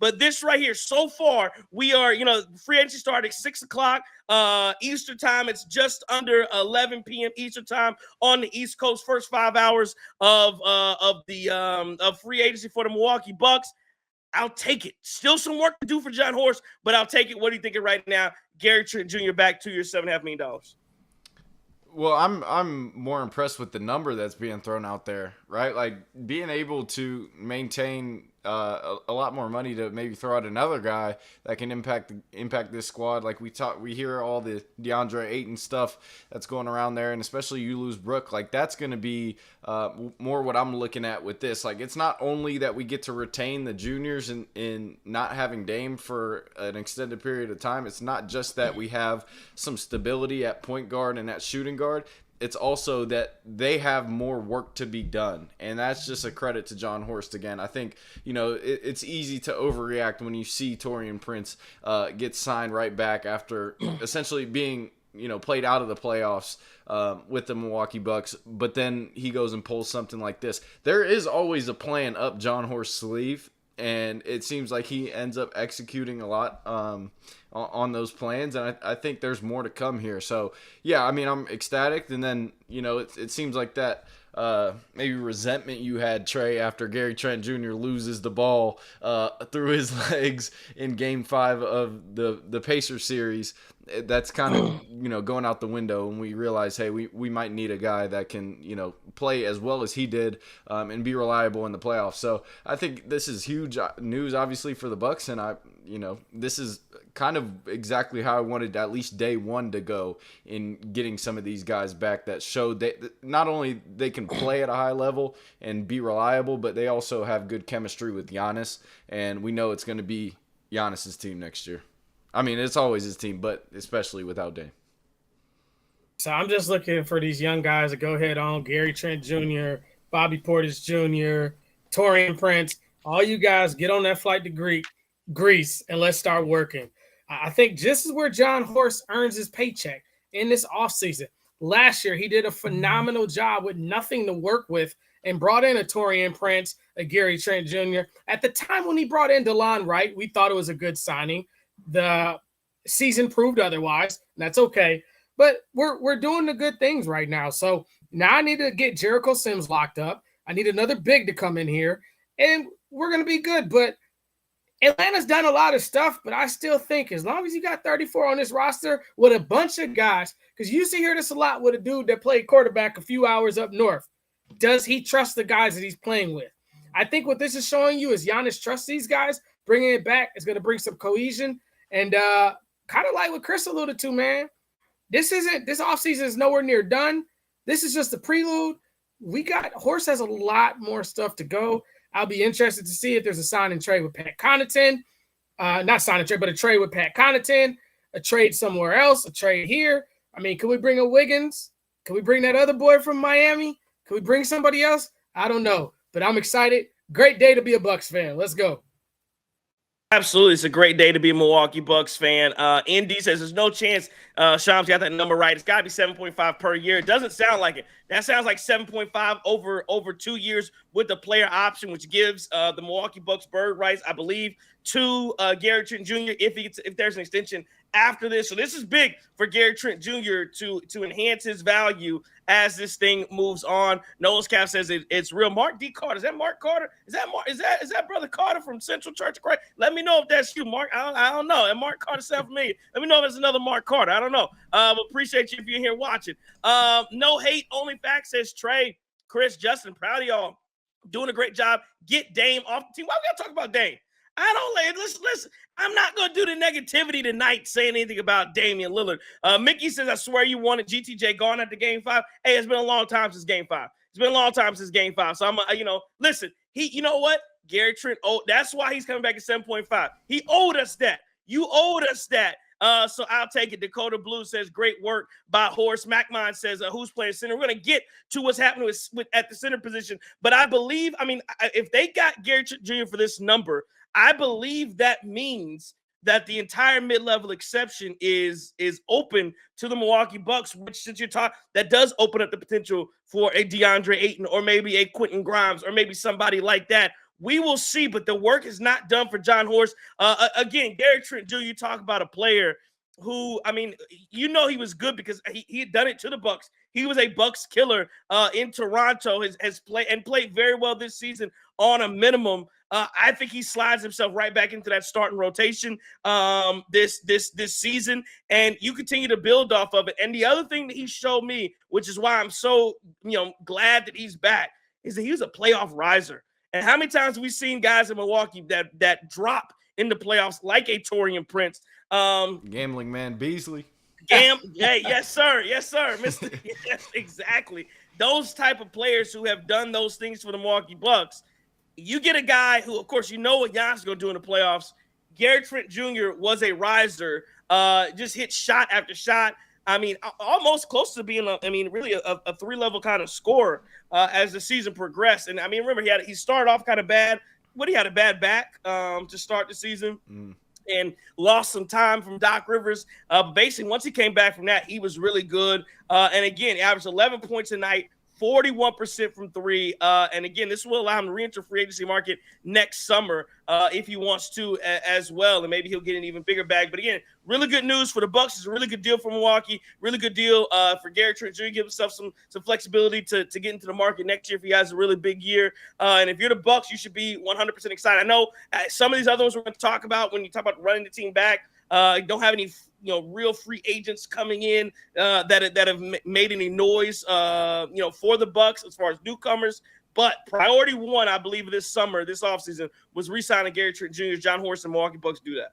But this right here, so far, we are, free agency started at 6 o'clock Eastern time. It's just under 11 p.m. Eastern time on the East Coast. First 5 hours of free agency for the Milwaukee Bucks. I'll take it. Still some work to do for John Horst, but I'll take it. What are you thinking right now? Gary Trent Jr. back 2 years, $7.5 million. Well, I'm more impressed with the number that's being thrown out there, right? Like being able to maintain a lot more money to maybe throw out another guy that can impact this squad. Like we hear all the DeAndre Ayton stuff that's going around there, and especially you lose Brook. Like that's going to be more what I'm looking at with this. Like it's not only that we get to retain the juniors in not having Dame for an extended period of time. It's not just that we have some stability at point guard and at shooting guard. It's also that they have more work to be done. And that's just a credit to John Horst again. I think, it's easy to overreact when you see Taurean Prince get signed right back after essentially being, played out of the playoffs with the Milwaukee Bucks. But then he goes and pulls something like this. There is always a plan up John Horst's sleeve. And it seems like he ends up executing a lot on those plans. And I think there's more to come here. So, yeah, I mean, I'm ecstatic. And then, it seems like that maybe resentment you had, Trey, after Gary Trent Jr. loses the ball through his legs in Game 5 of the Pacers series. That's kind of, going out the window, and we realize, hey, we might need a guy that can, play as well as he did and be reliable in the playoffs. So I think this is huge news, obviously, for the Bucks, and this is kind of exactly how I wanted at least day one to go in getting some of these guys back that showed that not only they can play at a high level and be reliable, but they also have good chemistry with Giannis, and we know it's going to be Giannis's team next year. I mean, it's always his team, but especially without Dame. So I'm just looking for these young guys to go ahead on. Gary Trent Jr., Bobby Portis Jr., Taurean Prince. All you guys get on that flight to Greece and let's start working. I think this is where John Horst earns his paycheck in this offseason. Last year, he did a phenomenal job with nothing to work with and brought in a Taurean Prince, a Gary Trent Jr. At the time when he brought in DeLon Wright, we thought it was a good signing. The season proved otherwise, and that's okay. But we're doing the good things right now. So now I need to get Jericho Sims locked up. I need another big to come in here, and we're going to be good. But Atlanta's done a lot of stuff, but I still think as long as you got 34 on this roster with a bunch of guys, because you used to hear this a lot with a dude that played quarterback a few hours up north. Does he trust the guys that he's playing with? I think what this is showing you is Giannis trusts these guys. Bringing it back is going to bring some cohesion. And kind of like what Chris alluded to, man, this offseason is nowhere near done. This is just a prelude. Horst has a lot more stuff to go. I'll be interested to see if there's a sign and trade with Pat Connaughton. Not sign and trade, but a trade with Pat Connaughton, a trade somewhere else, a trade here. I mean, can we bring a Wiggins? Can we bring that other boy from Miami? Can we bring somebody else? I don't know, but I'm excited. Great day to be a Bucks fan. Let's go. Absolutely. It's a great day to be a Milwaukee Bucks fan. Indy says there's no chance Shams got that number right. It's got to be 7.5 per year. It doesn't sound like it. That sounds like 7.5 over 2 years with the player option, which gives the Milwaukee Bucks bird rights, I believe, to Gary Trent Jr. if there's an extension after this. So this is big for Gary Trent Jr. to enhance his value as this thing moves on. Noah's Cap says it's real. Mark D. Carter. Is that Mark Carter? Is that Brother Carter from Central Church of Christ? Let me know if that's you, Mark. I don't know. And Mark Carter sound familiar. Let me know if it's another Mark Carter. I don't know. Appreciate you if you're here watching. No hate, only facts, says Trey, Chris, Justin. Proud of y'all. Doing a great job. Get Dame off the team. Why we gotta talk about Dame? Listen. I'm not going to do the negativity tonight saying anything about Damian Lillard. Mickey says, I swear you wanted GTJ gone after Game 5. Hey, it's been a long time since Game 5. It's been a long time since Game 5. So I'm, listen, you know what? Gary Trent, that's why he's coming back at 7.5. He owed us that. You owed us that. So I'll take it. Dakota Blue says, great work by Horst. MacMine says, who's playing center? We're going to get to what's happening at the center position. But I believe, if they got Gary Trent Jr. for this number, I believe that means that the entire mid-level exception is open to the Milwaukee Bucks, which, since you're talking, that does open up the potential for a DeAndre Ayton or maybe a Quentin Grimes or maybe somebody like that We will see, but the work is not done for John Horst. Again, Gary Trent Jr., you talk about a player who, I mean, he was good because he had done it to the Bucks. He was a Bucks killer in Toronto, has played very well this season on a minimum. I think he slides himself right back into that starting rotation this season, and you continue to build off of it. And the other thing that he showed me, which is why I'm so glad that he's back, is that he was a playoff riser. And how many times have we seen guys in Milwaukee that drop in the playoffs like a Torian Prince? Gambling man Beasley. Hey, yes, sir. Yes, sir. Mr. Yes, exactly. Those type of players who have done those things for the Milwaukee Bucks. You get a guy who, of course, what Giannis is going to do in the playoffs. Gary Trent Jr. was a riser, just hit shot after shot. I mean, almost close to being really a three-level kind of scorer as the season progressed. And I mean, remember, he started off kind of bad. He had a bad back to start the season. And lost some time from Doc Rivers. Basically, once he came back from that, he was really good. And again, averaged 11 points a night, 41% from three. And again, this will allow him to re-enter free agency market next summer if he wants to as well. And maybe he'll get an even bigger bag. But again, really good news for the Bucks. It's a really good deal for Milwaukee. Really good deal for Gary Trent Jr. Give himself some flexibility to get into the market next year if he has a really big year. And if you're the Bucks, you should be 100% excited. I know some of these other ones we're going to talk about when you talk about running the team back. Don't have any real free agents coming in that have made any noise for the Bucks as far as newcomers. But priority one, I believe, this offseason was re-signing Gary Trent Jr. John Horst and Milwaukee Bucks do that.